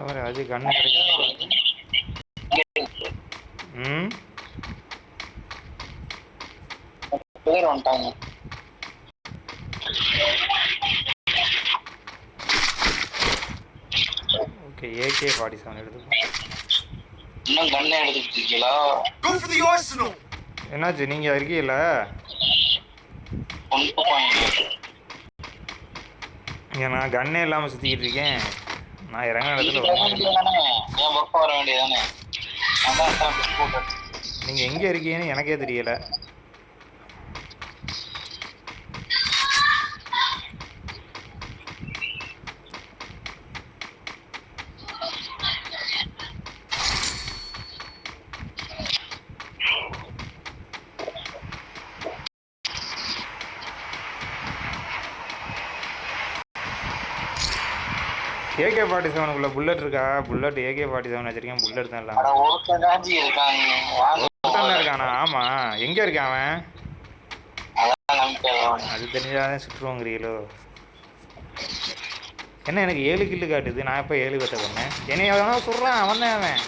அவர் அது கண்ணு கிடைக்கும். ம் பேர் வந்துட்டாங்க. ஓகே AK-47 எடுத்துக்கோ. இன்னும் கண்ணை எடுத்துக்கிட்டு இருக்கீங்களா? என்னாச்சு நீங்கள் இருக்கீங்களா? இங்கே நான் கண்ணே இல்லாமல் சுற்றிக்கிட்டு இருக்கேன். நான் இறங்கின இடத்துல என் பக்கம் வர வேண்டியதானே? நீங்கள் எங்கே இருக்கீங்கன்னு எனக்கே தெரியலை. AK-47 புல்லட் இருக்கா? புல்லட் AK-47 வச்சிருக்கேன். புல்லட் தான் இல்லாமல் இருக்கானா? ஆமாம். எங்கே இருக்கான் அவன்? அது தெரிஞ்சாதான் சுற்றுவோங்கிறீங்களோ? என்ன எனக்கு 7 கில்லு காட்டுது. நான் எப்போ 7 கற்ற பண்ணேன்? என்னைய எவனோ சொல்கிறான். அவன் தான் அவன்